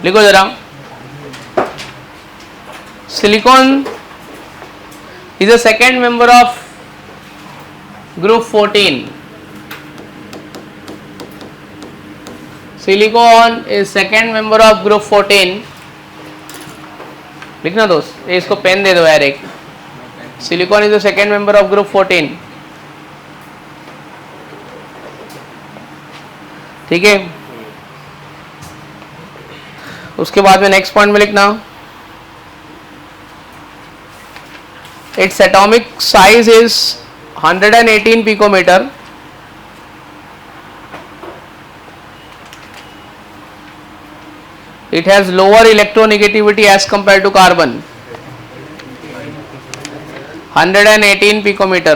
लिखो जरा, silicon is a second member of group 14. Silicon is second member of group 14. लिखना दोस्त, ये इसको पेन दे दो यार एक. Silicon is the second member of group 14. ठीक है. उसके बाद में नेक्स्ट पॉइंट में लिखना, its atomic size is 118 picometer. It has lower electronegativity as compared to carbon. 118 picometer.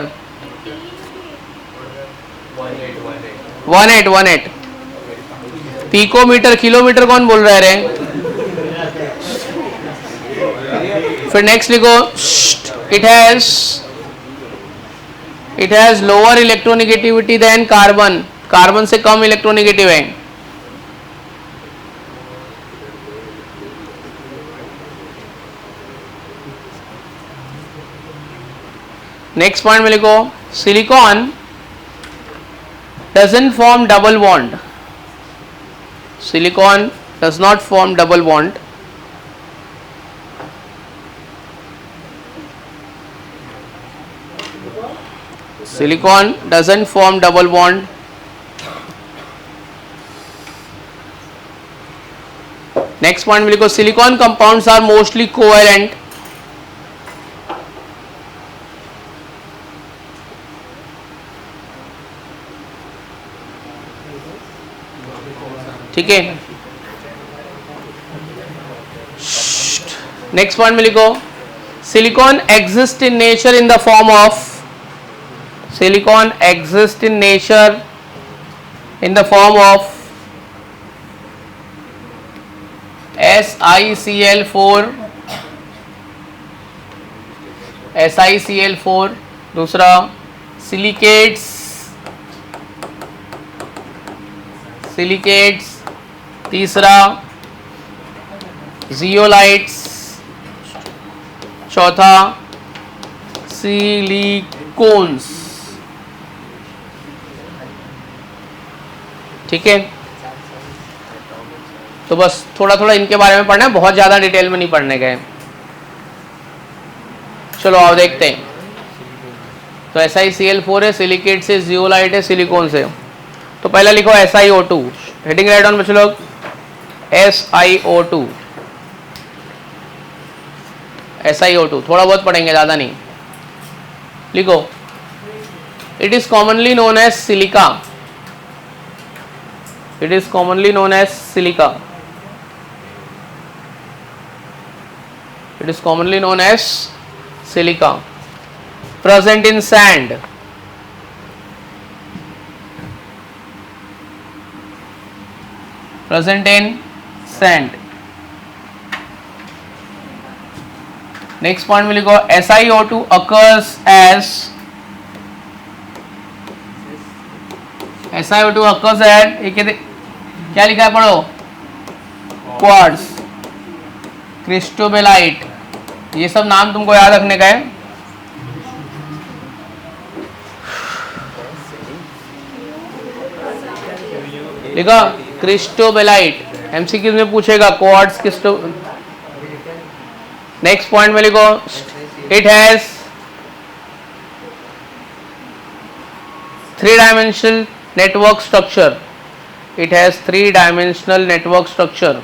18. Picometer, kilometer कौन बोल रहा है? फिर नेक्स्ट लिखो, it has lower electronegativity than carbon. Carbon से कम इलेक्ट्रोनेगेटिव है. नेक्स्ट पॉइंट में लिखो, silicon doesn't form double bond. Silicon does not form double bond. Silicon doesn't form double bond. Next point में लिखो, silicon compounds are mostly covalent. ठीक है. Next point में लिखो, silicon exist in nature in the form of. Silicon exist in nature in the form of SiCl4. SiCl4. दूसरा silicates. तीसरा zeolites. चौथा silicones. ठीक है. तो बस थोड़ा थोड़ा इनके बारे में पढ़ना है, बहुत ज़्यादा डिटेल में नहीं पढ़ने गए. चलो आओ देखते हैं. तो SiCl4 है, सिलिकेट से, जियोलाइट है, सिलिकॉन से. तो पहला लिखो SiO2. हेडिंग राइट डाउन बच्चे लोग, SiO2. SiO2 थोड़ा बहुत पढ़ेंगे, ज़्यादा नहीं. लिखो, it is commonly known as silica. It is commonly known as silica. It is commonly known as silica. Present in sand. present in sand. Next point में लिखो, SiO2 occurs as. SiO2 occurs at, क्या लिखा है पढ़ो, quartz, क्रिस्टोबेलाइट. ये सब नाम तुमको याद रखने का है. लिखा क्रिस्टोबेलाइट. एमसीक्यू में पूछेगा क्वार्ट्ज क्रिस्टो. नेक्स्ट पॉइंट में लिखो, it has 3-dimensional network structure. It has 3-dimensional network structure.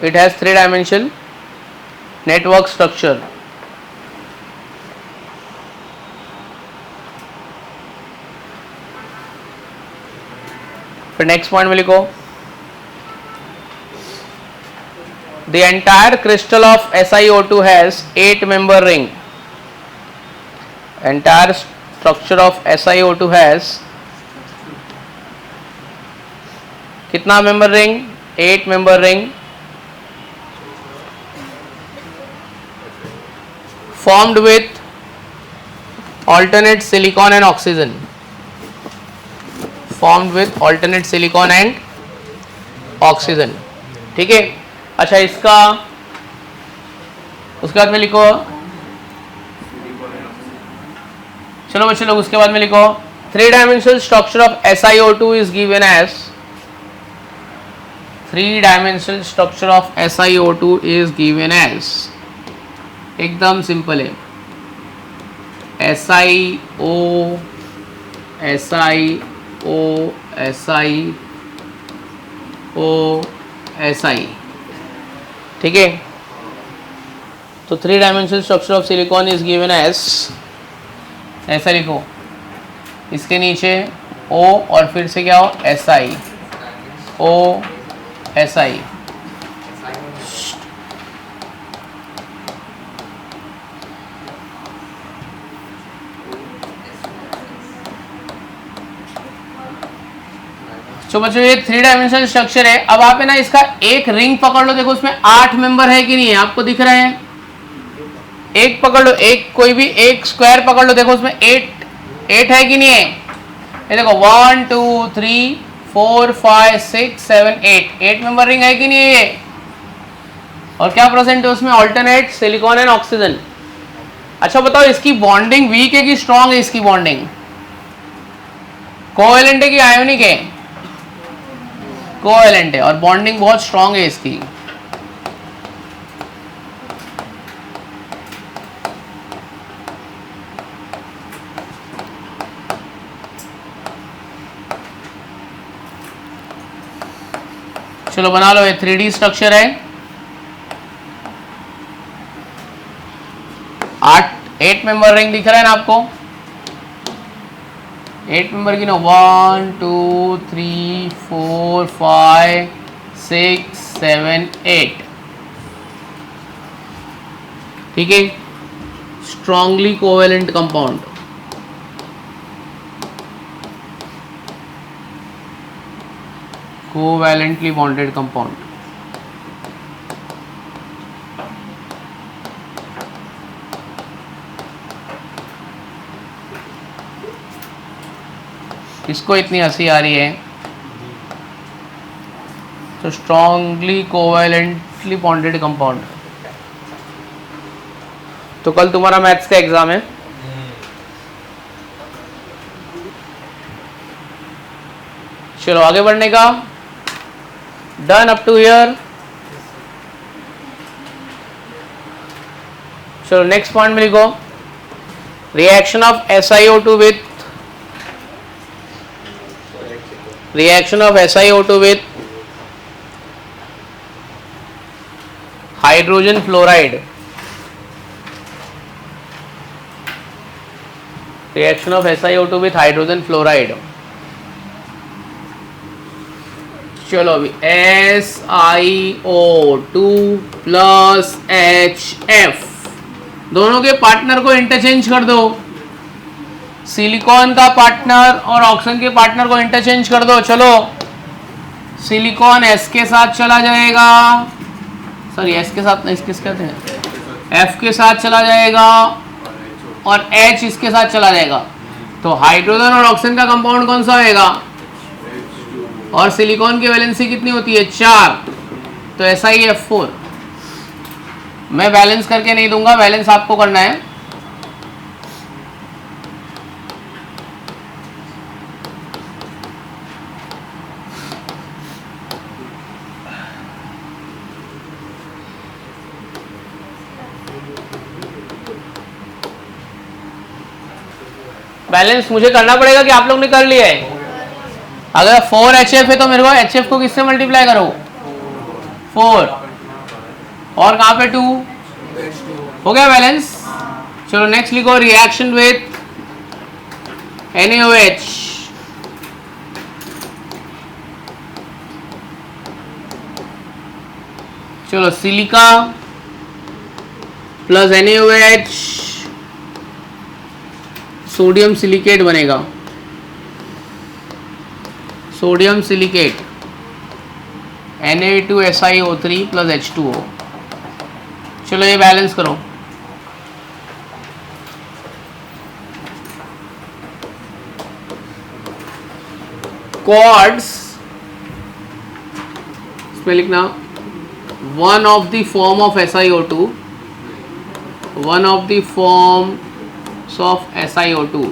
It has 3-dimensional network structure. फिर नेक्स्ट पॉइंट में लिखो, the entire crystal of SiO2 has 8-member ring. Entire structure of SiO2 has कितना member ring? 8-member ring. Formed with alternate silicon and oxygen. formed with alternate silicon and oxygen. ठीक है. अच्छा, इसका उसके बाद में लिखो, चलो बच्चे लोग उसके बाद में लिखो, 3-dimensional structure of SiO2 is given as 3-dimensional structure of SiO2 is given as, एकदम सिंपल है, SiO SiO SiO Si. ठीक है. तो 3-dimensional structure of silicon is given as, ऐसा लिखो, इसके नीचे O और फिर से क्या हो, Si, O Si. तो बच्चों ये 3-dimensional स्ट्रक्चर है. अब आप है ना इसका एक रिंग पकड़ लो, देखो उसमें 8 मेंबर है कि नहीं है, आपको दिख रहे हैं. एक पकड़ लो, एक कोई भी एक स्क्वायर पकड़ लो, देखो उसमें 8 है कि नहीं है. ये देखो 1 2 3 4 5 6 7 8 मेंबर रिंग है कि नहीं है ये. और क्या प्रेजेंट है उसमें, ऑल्टरनेट सिलिकॉन एंड ऑक्सीजन. अच्छा बताओ, इसकी बॉन्डिंग वीक है कि स्ट्रांग है, इसकी बॉन्डिंग कोवेलेंट है कि आयोनिक है, कोवेलेंट है, और बॉन्डिंग बहुत स्ट्रांग है इसकी. चलो बना लो, ये 3D स्ट्रक्चर है. 8 मेंबर रिंग दिख रहा है ना आपको, 8 मेंबर की ना, 1 2 3 4 5 6 7 8. ठीक है. Strongly covalent compound, covalently bonded compound. किसको इतनी हंसी आ रही है, तो स्ट्रांगली कोवैलेंटली बॉन्डेड कंपाउंड. तो कल तुम्हारा मैथ्स का एग्जाम है. चलो आगे बढ़ने का. Done up to here. चलो नेक्स्ट पॉइंट में लिखो, reaction of SiO2 with hydrogen fluoride. Reaction of SiO2 with hydrogen fluoride. चलो अभी SiO2 प्लस HF, दोनों के पार्टनर को इंटरचेंज कर दो. सिलिकॉन का पार्टनर और ऑक्सीजन के पार्टनर को इंटरचेंज कर दो. चलो सिलिकॉन S के साथ चला जाएगा, सॉरी S के साथ नहीं, इसके कहते हैं F के साथ चला जाएगा, और H इसके साथ चला जाएगा. तो हाइड्रोजन और ऑक्सीजन का कंपाउंड कौन सा होएगा, और सिलिकॉन की वैलेंसी कितनी होती है, 4. तो SiF4. मैं बैलेंस करके नहीं दूंगा, बैलेंस आपको करना है. बैलेंस मुझे करना पड़ेगा कि आप लोग ने कर लिया है. अगर 4HF है तो मेरे को HF को किससे मल्टीप्लाई करो, 4, और कहाँ पे 2, हो गया बैलेंस. चलो नेक्स्ट लिखो, रिएक्शन विथ NaOH. चलो silica plus NaOH, sodium silicate बनेगा, sodium silicate Na2SiO3 plus H2O. चलो ये बैलेंस करो. क्वार्ट्ज, इसमें लिखना one of the form of SiO2, one of the forms of SiO2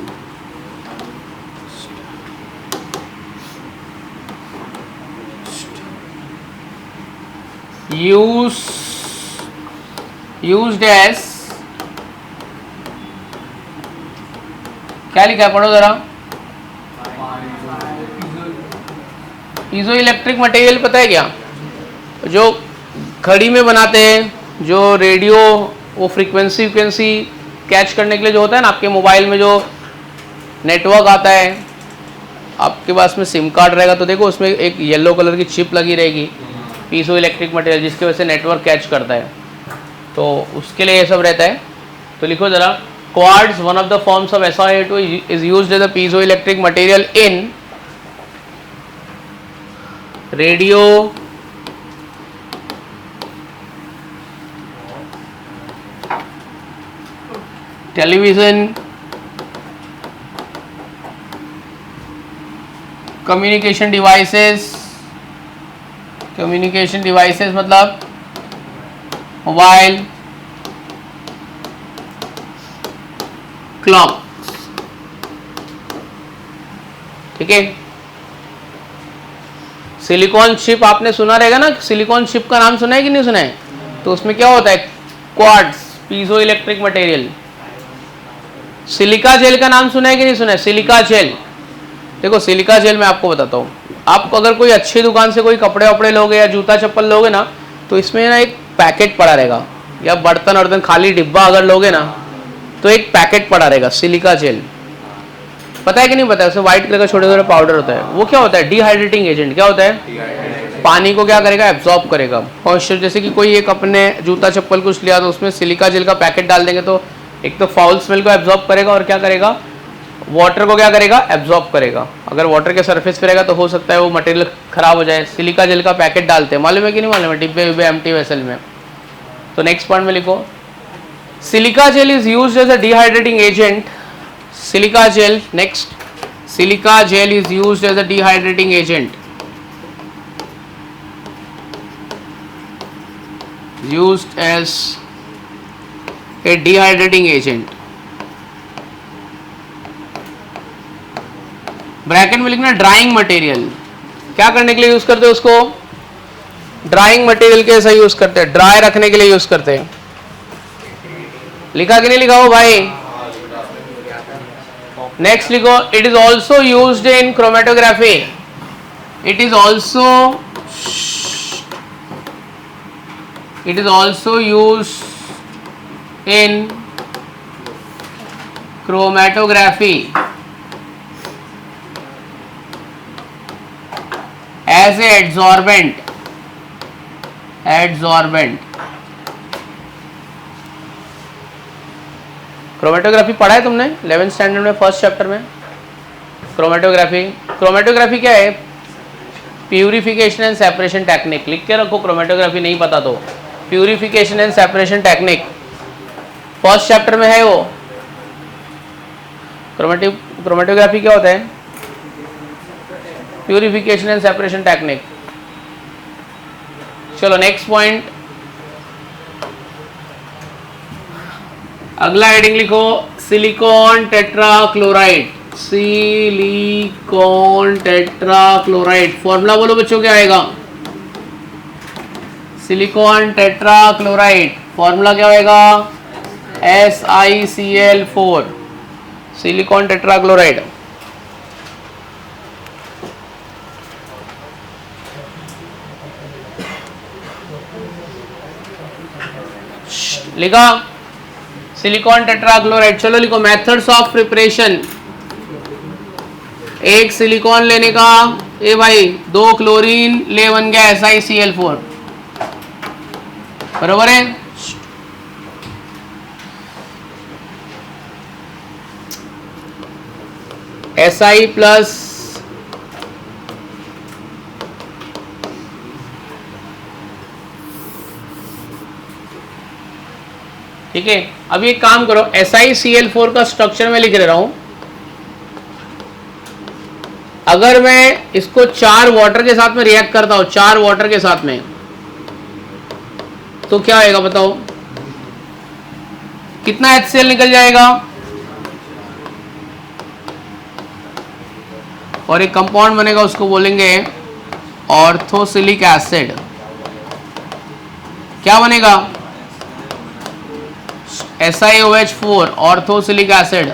used as, क्या लिखा है पढ़ो जरा, पीजो इलेक्ट्रिक मटेरियल पता है क्या, जो घड़ी में बनाते हैं, जो रेडियो वो फ्रीक्वेंसी कैच करने के लिए जो होता है ना, आपके मोबाइल में जो नेटवर्क आता है, आपके पास में सिम कार्ड रहेगा तो देखो उसमें एक येलो कलर की चिप लगी रहेगी, पीजो इलेक्ट्रिक मटेरियल, जिसकी वजह से नेटवर्क कैच करता है, तो उसके लिए ये सब रहता है। तो लिखो जरा, quartz one of the forms of SiO2 is used as a piezo electric material in radio, television, communication devices मतलब मोबाइल, क्लॉक, ठीक है। सिलिकॉन चिप आपने सुना रहेगा ना, सिलिकॉन चिप का नाम सुना है कि नहीं सुना है, तो उसमें क्या होता है, quartz piezo electric material. Silica gel का नाम सुना है कि नहीं सुना है, सिलिका जेल, देखो सिलिका जेल मैं आपको बताता हूँ, आप अगर कोई अच्छी दुकान से कोई कपड़े वपड़े लोगे या जूता चप्पल लोगे ना, तो इसमें ना एक पैकेट पड़ा रहेगा, या बर्तन वर्तन खाली डिब्बा अगर लोगे ना तो एक पैकेट पड़ा रहेगा सिलिका जेल, पता है कि नहीं पता है, उसमें व्हाइट कलर का छोटे छोटे पाउडर होता है, वो क्या होता है, डिहाइड्रेटिंग एजेंट, क्या होता है, पानी को क्या करेगा, एब्जॉर्ब करेगा। मॉइस्चर, जैसे कि कोई एक अपने जूता चप्पल कुछ लिया तो उसमें सिलिका जेल का पैकेट डाल देंगे तो एक तो फाउल स्मेल को एब्जॉर्ब करेगा और क्या करेगा, वाटर को क्या करेगा, एब्जॉर्ब करेगा। अगर वाटर के सरफेस पे रहेगा तो हो सकता है वो मटेरियल खराब हो जाए, सिलिका जेल का पैकेट डालते हैं, मालूम है कि नहीं मालूम है, डिब्बे विब्बे एम्प्टी वेसल में। तो नेक्स्ट पॉइंट में लिखो, silica gel is used as a dehydrating agent, silica gel, next, silica gel is used as a dehydrating agent, used as a dehydrating agent। Bracket में लिखना ड्राइंग मटेरियल, क्या करने के लिए यूज करते हैं उसको, ड्राइंग मटेरियल कैसा यूज करते हैं, ड्राई रखने के लिए यूज करते हैं। लिखा कि नहीं लिखा हो भाई, नेक्स्ट लिखो, it is also used in chromatography, it is also used in chromatography as a adsorbent। Chromatography पढ़ा है तुमने 11th स्टैंडर्ड में, फर्स्ट चैप्टर में क्रोमेटोग्राफी क्या है, प्यूरिफिकेशन एंड सेपरेशन टेक्निक, लिख के रखो, क्रोमेटोग्राफी नहीं पता तो, purification and separation technique first chapter में है वो। क्रोमेटोग्राफी क्या होता है, प्यूरिफिकेशन एंड सेपरेशन टेक्निक। चलो नेक्स्ट पॉइंट, अगला हेडिंग लिखो, silicon tetrachloride, silicon tetrachloride, formula बोलो बच्चों क्या आएगा, सिलिकॉन टेट्राक्लोराइड फॉर्मूला क्या होगा, SiCl4, सिलिकॉन टेट्राक्लोराइड। लिखा सिलिकॉन टेट्राक्लोराइड। चलो लिखो, मेथड्स ऑफ प्रिपरेशन, एक सिलिकॉन लेने का, ए भाई 2 क्लोरीन ले, बन गया SiCl4, बरोबर है। Si प्लस ठीक है। अब एक काम करो, SiCl4 का स्ट्रक्चर में लिख रहा हूं, अगर मैं इसको 4 वाटर के साथ में रिएक्ट करता हूं, 4 वाटर के साथ में, तो क्या आएगा बताओ, कितना HCl निकल जाएगा? और एक कंपाउंड बनेगा, उसको बोलेंगे ऑर्थोसिलिक एसिड। क्या बनेगा? SiOH4 ऑर्थोसिलिक acid.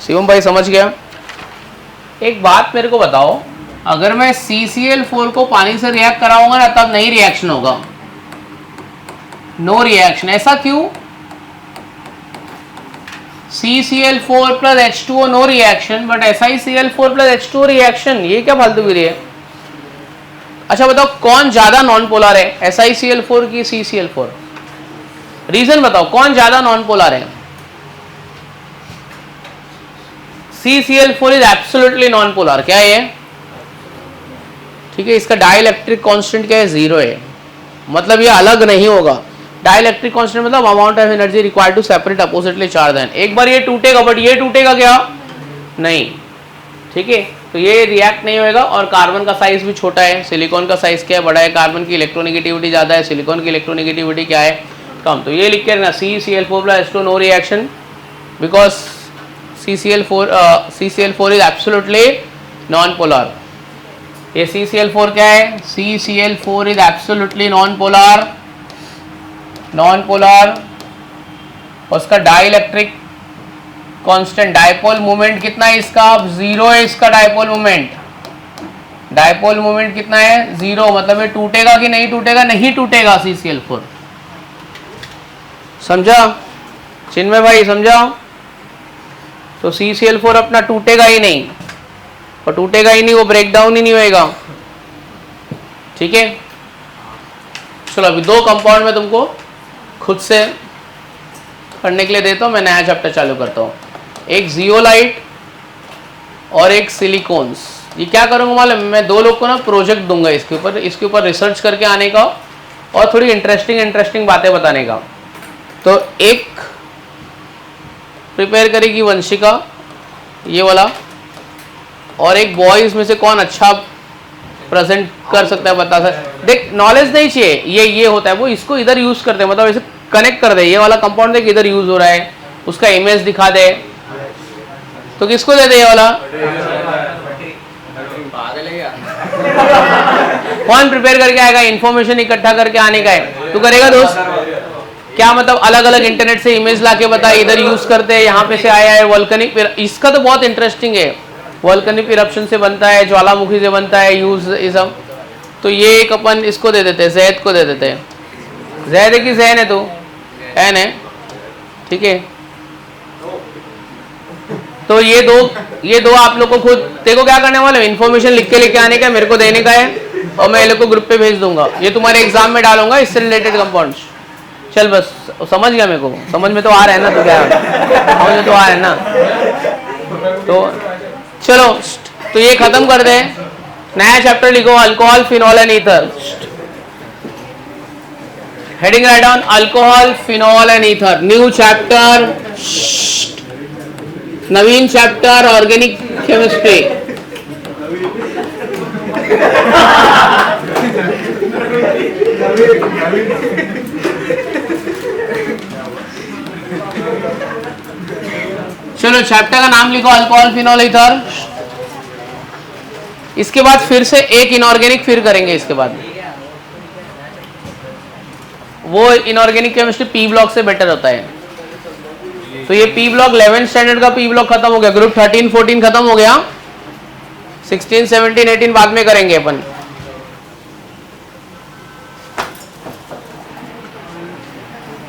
शिवम भाई समझ गया? एक बात मेरे को बताओ, अगर मैं CCl4 को पानी से रिएक्ट कराऊंगा ना, तब नहीं रिएक्शन होगा, नो रिएक्शन। ऐसा क्यों? CCl4 plus H2O no reaction, but SiCl4 plus H2O reaction. ये क्या फालतूगिरी है? अच्छा बताओ, कौन ज्यादा नॉन पोलर है, SiCl4 की CCl4? रीजन बताओ, कौन ज्यादा नॉन पोलर है? CCl4 is absolutely non polar. क्या है ये? ठीक है, इसका डाइलेक्ट्रिक कांस्टेंट क्या है? 0 है, मतलब ये अलग नहीं होगा। डाइलेक्ट्रिक कांस्टेंट मतलब amount of energy required to separate oppositely charge ion. एक बार ये टूटेगा, बट ये टूटेगा क्या? नहीं। ठीक है, तो ये रिएक्ट नहीं होएगा। और कार्बन का साइज भी छोटा है, सिलिकॉन का साइज क्या है? बड़ा है। कार्बन की इलेक्ट्रोनेगेटिविटी ज्यादा है, सिलिकॉन की इलेक्ट्रोनेगेटिविटी क्या है? कम। तो ये लिख के रखना, CCl4 plus H2O no reaction, because CCl4 is absolutely non polar. ये CCl4 क्या है? CCl4 is absolutely non polar, non polar. उसका डाइलेक्ट्रिक कांस्टेंट, डायपोल मोमेंट कितना है इसका? 0 है इसका डायपोल मोमेंट। डायपोल मोमेंट कितना है? 0। मतलब ये टूटेगा कि नहीं टूटेगा? नहीं टूटेगा CCl4। समझा चिन्मय भाई? समझा? तो CCl4 अपना टूटेगा ही नहीं, और टूटेगा ही नहीं, वो ब्रेक डाउन ही नहीं होएगा। ठीक है, चलो अभी 2 कंपाउंड में तुमको खुद से करने के लिए देता हूं, मैं नया चैप्टर चालू करता हूं। एक जियोलाइट और एक सिलिकॉन्स। ये क्या करूंगा मालूम? मैं 2 लोग को ना प्रोजेक्ट दूंगा इसके ऊपर रिसर्च करके आने का, और थोड़ी इंटरेस्टिंग बातें बताने का। तो एक प्रिपेयर करेगी वंशिका, ये वाला, और एक बॉयज में से कौन अच्छा प्रेजेंट कर सकता है, बता सकता। देख, नॉलेज नहीं चाहिए, ये होता है, वो इसको इधर यूज करते हैं, मतलब ऐसे कनेक्ट कर दे, ये वाला कंपाउंड देख इधर यूज हो रहा है, उसका इमेज दिखा दे। तो किसको दे दे ये वाला? कौन प्रिपेयर करके आएगा? इंफॉर्मेशन इकट्ठा करके आने का है, तू करेगा दोस्त? क्या मतलब अलग अलग इंटरनेट से इमेज लाके बता, इधर यूज करते हैं, यहाँ पे से आया है वोल्केनिक। इसका तो बहुत इंटरेस्टिंग है, वोल्केनिक इरप्शन से बनता है, ज्वालामुखी से बनता है, यूज इज्म। तो ये एक अपन इसको दे देते हैं, जैद को दे देते हैं। जैद है कि जैन है? तो एन है, ठीक है। तो ये दो आप लोग को खुद देखो क्या करने वाले, इन्फॉर्मेशन लिख के लेके आने का, मेरे को देने का है, और मैं ये लोग को ग्रुप पे भेज दूंगा। ये तुम्हारे एग्जाम में डालूंगा, इससे रिलेटेड कंपाउंड्स। चल बस समझ गया, मेरे को समझ में तो आ रहा है ना? तो क्या समझ में तो आ रहा है ना? तो चलो, तो ये खत्म कर दे, नया चैप्टर लिखो, alcohol, phenol and ether. Heading write down, alcohol, phenol and ether. New chapter, Naveen chapter, organic chemistry. चलो चैप्टर का नाम लिखो, अल्कोहल, फिनॉल, ईथर। इसके बाद फिर से एक इनऑर्गेनिक फिर करेंगे। इसके बाद वो इनऑर्गेनिक केमिस्ट्री पी ब्लॉक से बेटर होता है। तो ये पी ब्लॉक 11th स्टैंडर्ड का पी ब्लॉक खत्म हो गया, ग्रुप 13 14 खत्म हो गया, 16 17 18 बाद में करेंगे अपन।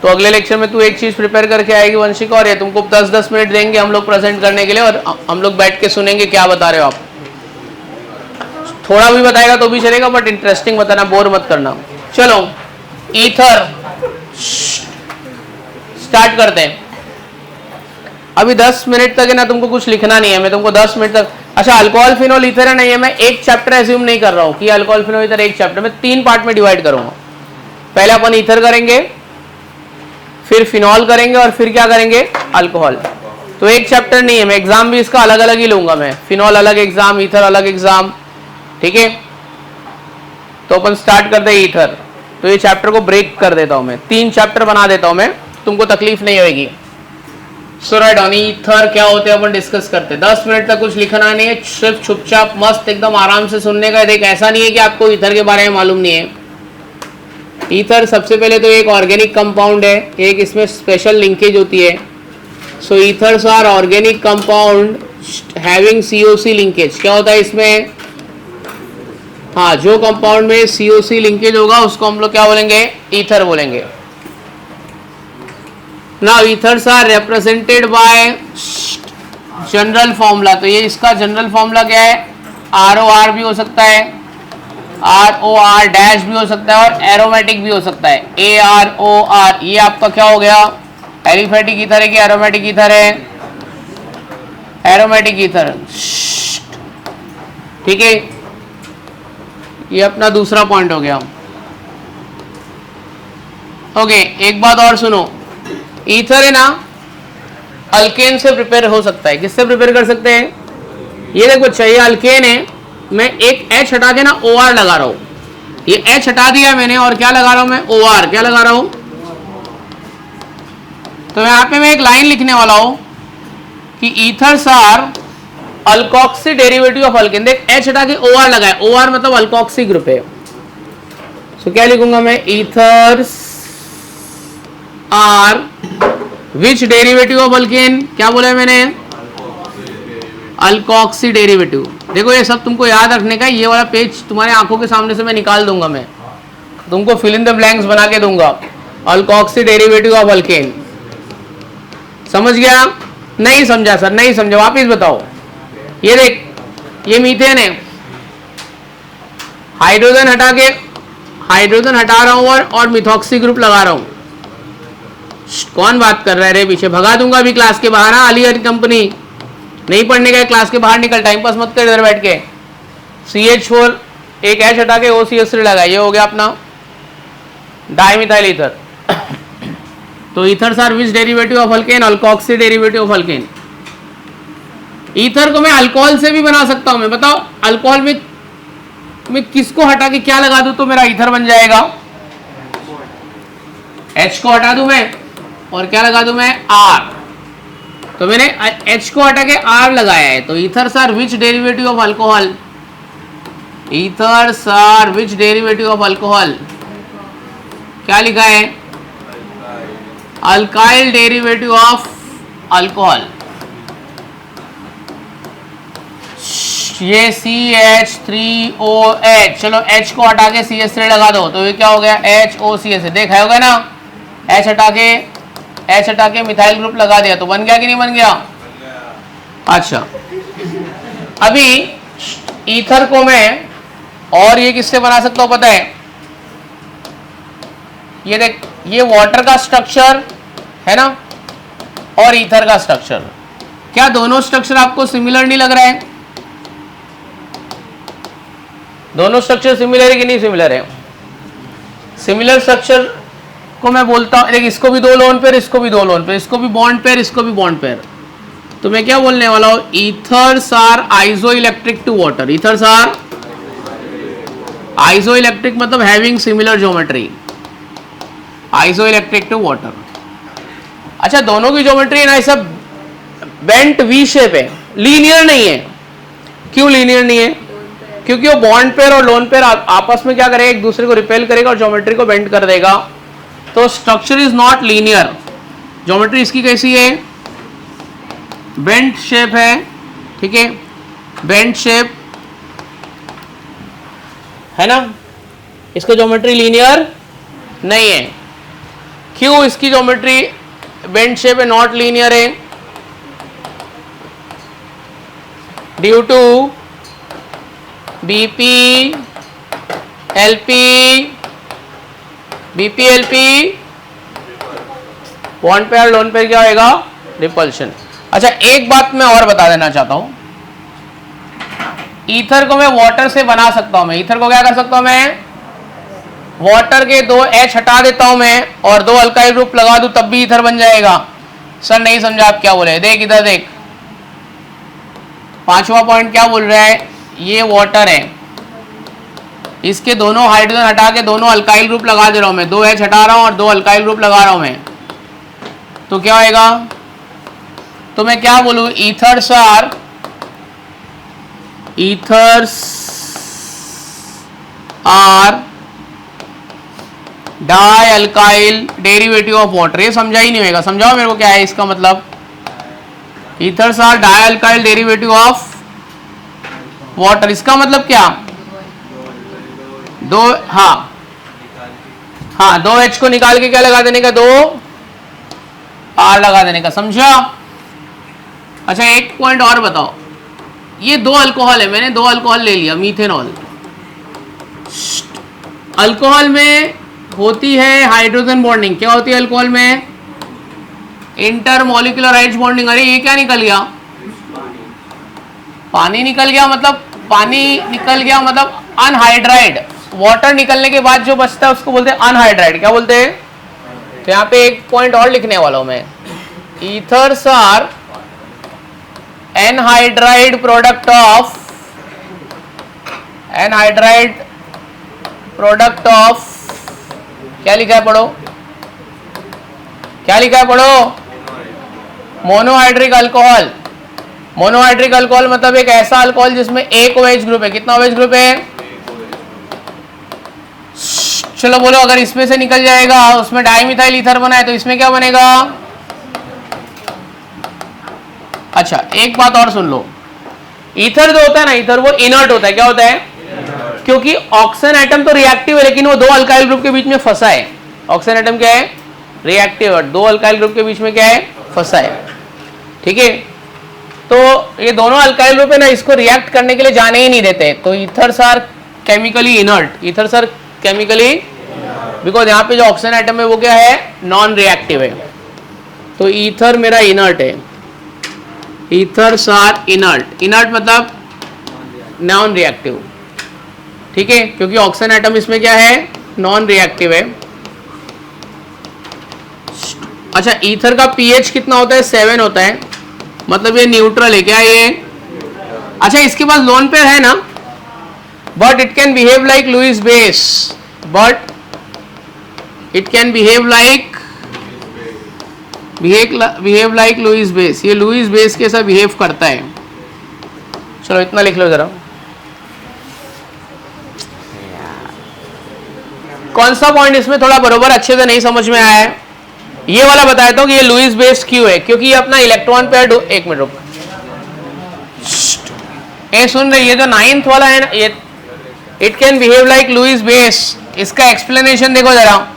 तो अगले लेक्चर में तू एक चीज प्रिपेयर करके आएगी वंशिका, और ये तुमको 10-10 मिनट देंगे हम लोग प्रेजेंट करने के लिए, और हम लोग बैठ के सुनेंगे क्या बता रहे हो आप। थोड़ा भी बताएगा तो भी चलेगा, बट इंटरेस्टिंग बताना, बोर मत करना। चलो ईथर स्टार्ट करते हैं। अभी 10 मिनट तक है ना, तुमको कुछ लिखना नहीं है, मैं तुमको 10 मिनट तक। अच्छा, अल्कोहल, फिनॉल, ईथर है नहीं है, मैं एक चैप्टर एज्यूम नहीं कर रहा हूँ कि अल्कोहल, फिनॉल, ईथर एक चैप्टर में 3 पार्ट में डिवाइड करूंगा। पहले अपन ईथर करेंगे, फिर फिनॉल करेंगे और फिर क्या करेंगे, अल्कोहल। तो एक चैप्टर नहीं है, मैं एग्जाम भी इसका अलग अलग ही लूंगा मैं, फिनॉल अलग एग्जाम, ईथर अलग एग्जाम, ठीक है। तो अपन स्टार्ट करते हैं ईथर। तो ये चैप्टर को ब्रेक कर देता हूं मैं, 3 चैप्टर बना देता हूं मैं, तुमको तकलीफ नहीं होगी। सो राइट ऑन, ईथर क्या होते हैं अपन डिस्कस करते हैं। 10 मिनट तक कुछ लिखना नहीं है, सिर्फ चुपचाप मस्त एकदम आराम से सुनने का। देख ऐसा नहीं है कि आपको ईथर के बारे में मालूम नहीं है। ईथर सबसे पहले तो एक ऑर्गेनिक कंपाउंड है, एक इसमें स्पेशल लिंकेज होती है। So ethers are organic compound having COC linkage. क्या होता है इसमें, हाँ, जो कंपाउंड में COC लिंकेज होगा उसको हम लोग क्या बोलेंगे, ईथर बोलेंगे। Now ethers are represented by general formula. तो ये इसका जनरल फॉर्मूला क्या है, ROR भी हो सकता है, ROR डैश भी हो सकता है और एरोमेटिक भी हो सकता है, AROR। ये आपका क्या हो गया, एलिफेटिक ईथर है कि एरोमेटिक ईथर है, एरोमेटिक ईथर, ठीक है। ये अपना दूसरा पॉइंट हो गया। ओके, एक बात और सुनो, ईथर है ना अल्केन से प्रिपेयर हो सकता है। किससे प्रिपेयर कर सकते हैं, ये देखो चाहिए अल्केन है, मैं एक H हटा के ना OR लगा रहा हूं, ये H हटा दिया मैंने और क्या लगा रहा हूं मैं, OR। क्या लगा रहा हूं, तो यहाँ पे मैं एक लाइन लिखने वाला हूं कि ethers are alkoxy derivative of alkane. देख H हटा के OR लगाए, OR मतलब अल्कोक्सी ग्रुप है। सो क्या लिखूंगा मैं, ethers are which derivative of alkane, क्या बोला है मैंने, अल्कोक्सी डेरिवेटिव। देखो ये सब तुमको याद रखने का, ये वाला पेज तुम्हारे आंखों के सामने से मैं निकाल दूंगा, मैं तुमको फिल इन द ब्लैंक्स बना के दूंगा। अल्कोक्सी डेरिवेटिव ऑफ अल्केन, समझ गया, नहीं समझा सर, नहीं समझा, वापिस बताओ। ये देख, ये मीथेन है, हाइड्रोजन हटा के, हाइड्रोजन हटा रहा हूं और मिथॉक्सी ग्रुप लगा रहा हूं। कौन बात कर रहा है रे पीछे, भगा दूंगा अभी क्लास के बाहर। हाँ, अली कंपनी नहीं पढ़ने का, क्लास के बाहर निकल, टाइम पास मत कर इधर बैठ के। CH4 एक H हटा के OCH3 लगा, ये हो गया अपना डाइमिथाइल ईथर। तो ethers are which derivative of alkane, alkoxy derivative of alkane. Ether को मैं अल्कोहल से भी बना सकता हूं मैं, बताओ अल्कोहल में मैं किसको हटा के क्या लगा दूं तो मेरा ईथर बन जाएगा, H को हटा दूं मैं और क्या लगा दूं मैं, R। तो मैंने H को हटा के R लगाया है। तो ethers are which derivative of alcohol, ethers are which derivative of alcohol, क्या लिखा है, अल्काइल डेरिवेटिव ऑफ अल्कोहल। ये CH3OH, चलो H को हटा के CH3 लगा दो, तो ये क्या हो गया, HOCH। देखा होगा ना, H हटा के मिथाइल ग्रुप लगा दिया, तो बन गया कि नहीं बन गया। अच्छा, अभी ईथर को मैं और ये किससे बना सकता हूं पता है, ये देख, ये वाटर का स्ट्रक्चर है ना और ईथर का स्ट्रक्चर, क्या दोनों स्ट्रक्चर आपको सिमिलर नहीं लग रहा है, दोनों स्ट्रक्चर सिमिलर है कि नहीं सिमिलर है। सिमिलर स्ट्रक्चर को मैं बोलता हूं, इसको भी 2 लोन पेयर, इसको भी 2 लोन पेयर, इसको भी बॉन्ड पेयर, इसको भी बॉन्ड पेयर। तो मैं क्या बोलने वाला हूं, ethers are isoelectric to water. Ethers are isoelectric मतलब having similar geometry, isoelectric to water. अच्छा, दोनों की ज्योमेट्री ना ऐसा बेंट वी शेप है, लीनियर नहीं है। क्यों लीनियर नहीं है, क्योंकि वो बॉन्ड पेयर और लोन पेयर आपस में क्या करेगा, एक दूसरे को रिपेल करेगा और ज्योमेट्री को बेंड कर देगा। तो structure is not linear, geometry इसकी कैसी है, बेंट शेप है, ठीक है, बेंट शेप है ना, इसका ज्योमेट्री लीनियर नहीं है। क्यों इसकी ज्योमेट्री बेंट शेप है, नॉट लीनियर है, due to BP LP bond pair lone pair क्या होगा, रिपल्शन। अच्छा, एक बात मैं और बता देना चाहता हूं, ईथर को मैं वाटर से बना सकता हूं, मैं ईथर को क्या कर सकता हूं, मैं वाटर के 2 H हटा देता हूं मैं और 2 अल्काइल ग्रुप लगा दूं तब भी ईथर बन जाएगा। सर नहीं समझा आप क्या बोले, देख इधर देख, 5वां पॉइंट क्या बोल रहा है, ये वाटर है, इसके दोनों हाइड्रोजन हटा के दोनों अल्काइल ग्रुप लगा दे रहा हूं मैं, 2 H हटा रहा हूं और 2 अल्काइल ग्रुप लगा रहा हूं मैं, तो क्या होएगा, तो मैं क्या बोलूं, ethers are dialkyl derivative of water. ये समझा ही नहीं होगा, समझाओ मेरे को क्या है इसका मतलब। Ethers are dialkyl derivative of water, इसका मतलब क्या, दो, हाँ 2 H को निकाल के क्या लगा देने का, 2 R लगा देने का, समझा। अच्छा एक पॉइंट और बताओ, ये 2 अल्कोहल है, मैंने 2 अल्कोहल ले लिया, मीथेनॉल, अल्कोहल में होती है हाइड्रोजन बॉन्डिंग, क्या होती है अल्कोहल में, इंटरमोलिकुलर H बॉन्डिंग। अरे ये क्या निकल गया, पानी निकल गया, मतलब पानी निकल गया मतलब अनहाइड्राइड, वाटर निकलने के बाद जो बचता है उसको बोलते हैं अनहाइड्राइड, क्या बोलते हैं। तो यहाँ पे एक पॉइंट और लिखने वाला हूं मैं, ethers are anhydride product of क्या लिखा है पढ़ो, क्या लिखा है पढ़ो, मोनोहाइड्रिक अल्कोहल। मोनोहाइड्रिक अल्कोहल मतलब एक ऐसा अल्कोहल जिसमें एक OH ग्रुप है, कितना OH ग्रुप है, चलो बोलो, अगर इसमें से निकल जाएगा, उसमें डाइमिथाइल ईथर बना है तो इसमें क्या बनेगा। अच्छा एक बात और सुन लो, ईथर जो होता है ना, ईथर वो इनर्ट होता है, क्या होता है, क्योंकि ऑक्सीजन एटम तो रिएक्टिव है लेकिन वो 2 अल्काइल ग्रुप के बीच में फंसा है। ऑक्सीजन एटम क्या है, रिएक्टिव, 2 अल्काइल ग्रुप के बीच में क्या है, फंसा है, ठीक है। तो ये दोनों अल्काइल ग्रुप है ना, इसको रिएक्ट करने के लिए जाने ही नहीं देते, तो ethers are chemically inert, ethers are chemically, because यहाँ पे जो ऑक्सीजन एटम है वो क्या है, नॉन रिएक्टिव है, तो ईथर मेरा इनर्ट है, ईथर्स आर इनर्ट, इनर्ट मतलब नॉन रिएक्टिव, ठीक है, क्योंकि ऑक्सीजन एटम इसमें क्या है, नॉन रिएक्टिव है। अच्छा ईथर का पीएच कितना होता है, 7 होता है, मतलब ये न्यूट्रल है, क्या ये, अच्छा इसके पास लोन पेयर है ना, but it can behave like Lewis base, but it can behave like Lewis base, ये लुईस बेस के साथ बिहेव करता है। चलो इतना लिख लो जरा, कौन सा पॉइंट इसमें थोड़ा बरोबर अच्छे से नहीं समझ में आया है, ये वाला बताया था कि ये लुईस बेस क्यों है, क्योंकि ये अपना इलेक्ट्रॉन पेयर, एक मिनट रुक, ये सुन रहे, ये जो 9th वाला है ना, ये it can behave like Lewis base, इसका एक्सप्लेनेशन देखो जरा,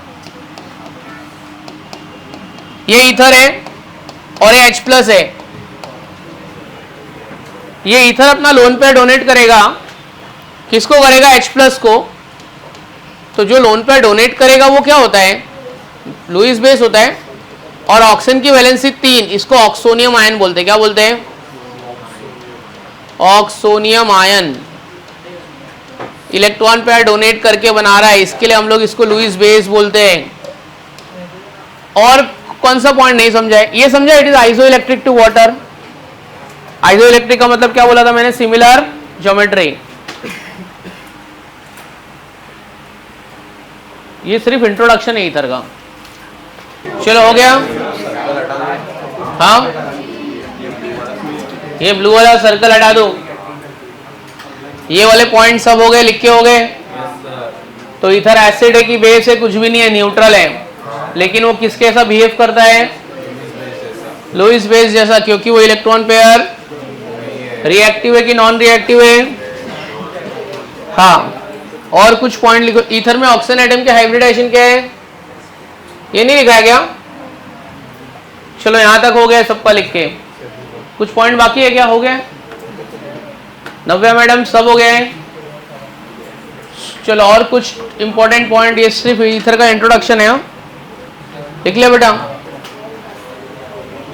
ये ईथर है और ये H+ है, ये ईथर अपना लोन पेयर डोनेट करेगा, किसको करेगा, H+ को, तो जो लोन पेयर डोनेट करेगा वो क्या होता है, लुईस बेस होता है, और ऑक्सीजन की वैलेंसी 3, इसको ऑक्सोनियम आयन बोलते हैं, क्या बोलते हैं, oxonium ion, electron pair donate करके बना रहा है, इसके लिए हम लोग इसको लुईस बेस बोलते हैं। और कौन सा पॉइंट नहीं समझा है, ये समझा, it is isoelectric to water. Isoelectric का मतलब क्या बोला था मैंने, सिमिलर ज्योमेट्री, ये सिर्फ इंट्रोडक्शन है ईथर का। चलो हो गया, हाँ ये ब्लू वाला सर्कल हटा दो, ये वाले पॉइंट सब हो गए, लिख के हो गए। तो ईथर एसिड है कि बेस है, कुछ भी नहीं है, न्यूट्रल है, लेकिन वो किसके जैसा बिहेव करता है, लुईस बेस जैसा, क्योंकि वो इलेक्ट्रॉन पेयर रिएक्टिव है कि नॉन रिएक्टिव है, हाँ। और कुछ पॉइंट लिखो, ईथर में ऑक्सीजन एटम के हाइब्रिडाइजेशन क्या है, ये नहीं लिखा है क्या, चलो यहां तक हो गया सबका लिख के, कुछ पॉइंट बाकी है क्या, हो गया, नव्या मैडम सब हो गए। चलो और कुछ इंपॉर्टेंट पॉइंट, ये सिर्फ ईथर का इंट्रोडक्शन है, लिख लिया बेटा।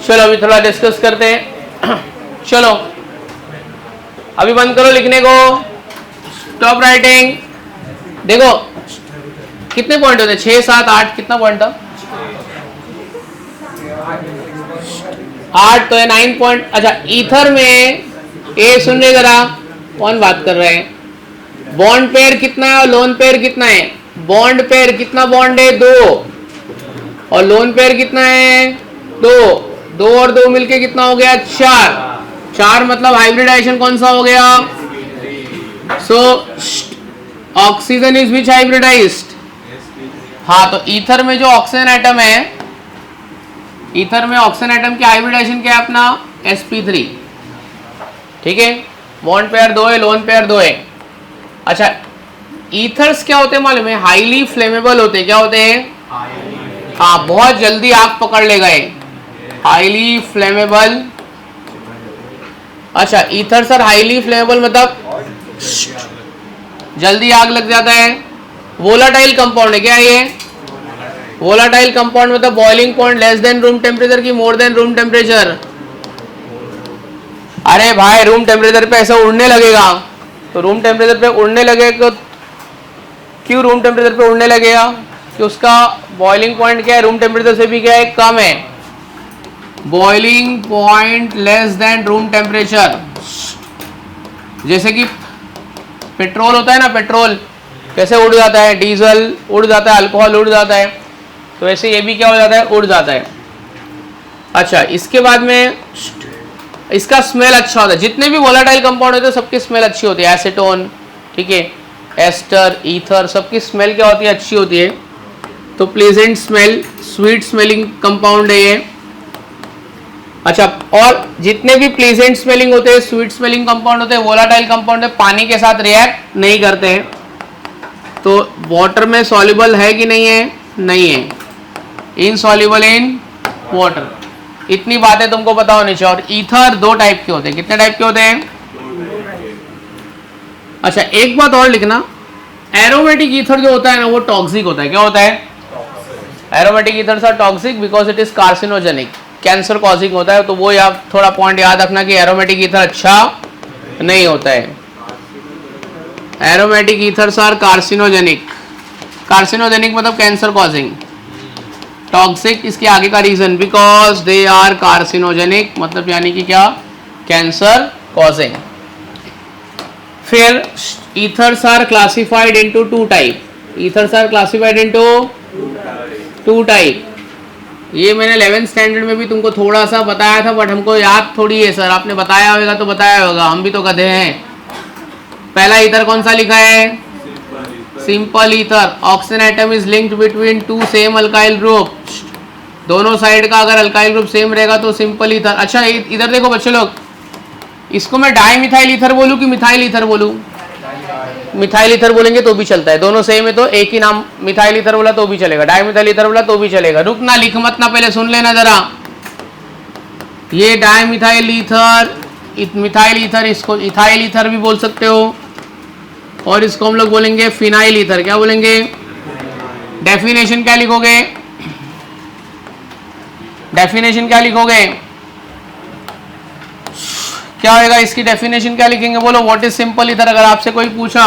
चलो अभी थोड़ा डिस्कस करते हैं, चलो अभी बंद करो लिखने को, स्टॉप राइटिंग। देखो कितने पॉइंट होते हैं? 6 7 8, कितना पॉइंट था? 8 तो है 9 पॉइंट। अच्छा ईथर में ए सुन रहे जरा, कौन बात कर रहे हैं? बॉन्ड पेयर कितना है और लोन पेयर कितना है? बॉन्ड पेयर कितना बॉन्ड है? 2, और लोन पेयर कितना है? 2, 2 और 2 मिलके कितना हो गया? 4। 4 मतलब हाइब्रिडाइजेशन कौन सा हो गया? So oxygen is which hybridized? हाँ, तो ईथर में जो ऑक्सीजन एटम है, ईथर में ऑक्सीजन एटम की हाइब्रिडाइजेशन क्या है अपना? sp3। ठीक है, बॉन्ड पेयर 2 है, लोन पेयर 2 है। अच्छा ईथर्स क्या होते हैं मालूम है? हाईली फ्लेमेबल होते हैं। क्या होते हैं? हाँ, बहुत जल्दी आग पकड़ ले गए, हाईली फ्लेमेबल। अच्छा ईथर सर हाईली फ्लेमेबल मतलब जल्दी आग लग जाता है। वोलाटाइल कंपाउंड है क्या ये? वोलाटाइल कंपाउंड मतलब boiling point less than room temperature की मोर देन रूम टेम्परेचर। अरे भाई रूम टेम्परेचर पे ऐसा उड़ने लगेगा, तो रूम टेम्परेचर पे उड़ने लगेगा। क्यों रूम टेम्परेचर पे उड़ने लगेगा? कि उसका बॉइलिंग पॉइंट क्या है? रूम टेम्परेचर से भी क्या है? कम है। Boiling point less than room temperature. जैसे कि पेट्रोल होता है ना, पेट्रोल कैसे उड़ जाता है? डीजल उड़ जाता है, अल्कोहल उड़ जाता है, तो वैसे ये भी क्या हो जाता है? उड़ जाता है। अच्छा इसके बाद में इसका स्मेल अच्छा होता है। जितने भी वोलाटाइल कंपाउंड होते हैं सबकी स्मेल अच्छी होती है। एसीटोन, ठीक है, एस्टर, ईथर, सबकी स्मेल क्या होती है? अच्छी होती है। तो pleasant smell, sweet smelling compound है ये। अच्छा और जितने भी प्लेजेंट स्मेलिंग होते हैं, स्वीट स्मेलिंग कंपाउंड होते हैं, वोलाटाइल कंपाउंड है, पानी के साथ रिएक्ट नहीं करते हैं। तो वाटर में सॉल्युबल है कि नहीं है? नहीं है, इनसॉल्युबल इन वाटर। इतनी बातें तुमको पता होनी चाहिए। और ईथर 2 टाइप के होते हैं। कितने टाइप के होते हैं? अच्छा एक बात और लिखना, एरोमेटिक ईथर जो होता है ना वो टॉक्सिक होता है। क्या होता है? Aromatic ethers are toxic because it is carcinogenic, cancer causing होता है। तो वो आप थोड़ा पॉइंट याद रखना कि एरोमेटिक ईथर अच्छा नहीं होता है। Aromatic ethers are carcinogenic. Carcinogenic मतलब कैंसर कॉजिंग। टॉक्सिक इसके आगे का reason, because they are carcinogenic मतलब यानी कि क्या? Cancer causing. फिर ethers are classified into 2 type. Ethers are classified into 2 type. ये मैंने 11th स्टैंडर्ड में भी तुमको थोड़ा सा बताया था, बट हमको याद थोड़ी है सर। आपने बताया होगा तो बताया होगा, हम भी तो गधे हैं। पहला ईथर कौन सा लिखा है? Simple ether. Oxygen atom is linked between 2 same alkyl group. दोनों साइड का अगर अल्काइल ग्रुप सेम रहेगा तो सिंपल ईथर। अच्छा इधर देखो बच्चे लोग, इसको मैं डाई मिथाइल ईथर बोलूं कि मिथाइल ईथर बोलूं? मिथाइल ईथर बोलेंगे तो भी चलता है, दोनों सेम है तो एक ही नाम। मिथाइल ईथर बोला तो भी चलेगा, डाई मिथाइल ईथर बोला तो भी चलेगा। रुकना, लिख मत ना, पहले सुन लेना जरा। ये di methyl ether, methyl ether, इसको इथाइल ईथर भी बोल सकते हो, और इसको हम लोग बोलेंगे फिनाइल ईथर। क्या बोलेंगे? डेफिनेशन क्या लिखोगे? डेफिनेशन क्या लिखोगे? क्या होगा इसकी डेफिनेशन? क्या लिखेंगे? बोलो, व्हाट इज सिंपल ईथर? अगर आपसे कोई पूछा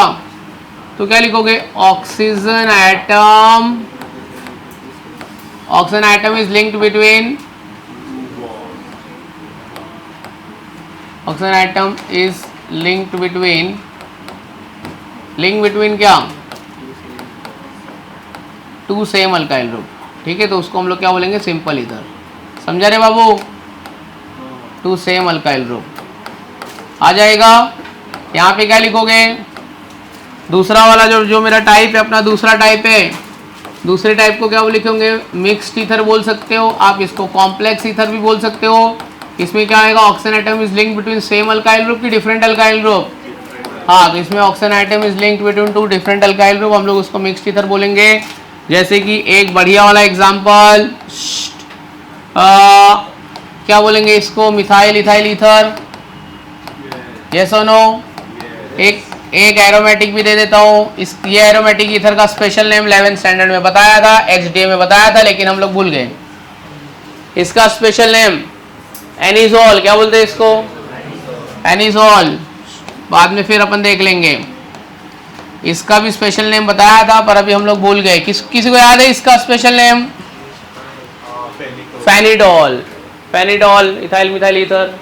तो क्या लिखोगे? Oxygen atom is linked between, oxygen atom is linked between, link between क्या? 2 सेम अल्काइल ग्रुप। ठीक है, तो उसको हम लोग क्या बोलेंगे? Simple ether. समझा रे बाबू? 2 सेम अल्काइल ग्रुप आ जाएगा। यहाँ पे क्या लिखोगे? दूसरा वाला जो मेरा टाइप है, अपना दूसरा टाइप है, दूसरे टाइप को क्या लिखोगे? मिक्स्ड ईथर बोल सकते हो आप, इसको कॉम्प्लेक्स ईथर भी बोल सकते हो। इसमें क्या आएगा? Oxygen atom is linked between same alkyl group की डिफरेंट अल्काइल ग्रुप। हाँ, तो इसमें oxygen atom is linked between 2 different alkyl group, हम लोग उसको मिक्स्ड ईथर बोलेंगे। जैसे कि एक बढ़िया वाला एग्जांपल, क्या बोलेंगे इसको? Methyl ethyl ether. यस और नो? एक एरोमेटिक भी दे देता हूँ। इस ये एरोमेटिक ईथर का स्पेशल नेम 11th स्टैंडर्ड में बताया था, HDA में बताया था, लेकिन हम लोग भूल गए। इसका स्पेशल नेम एनिजोल। क्या बोलते हैं इसको? एनिजोल। बाद में फिर अपन देख लेंगे। इसका भी स्पेशल नेम बताया था पर अभी हम लोग भूल गए। किसी को याद है इसका special name? Phenetole. Phenetole, ethyl methyl ether.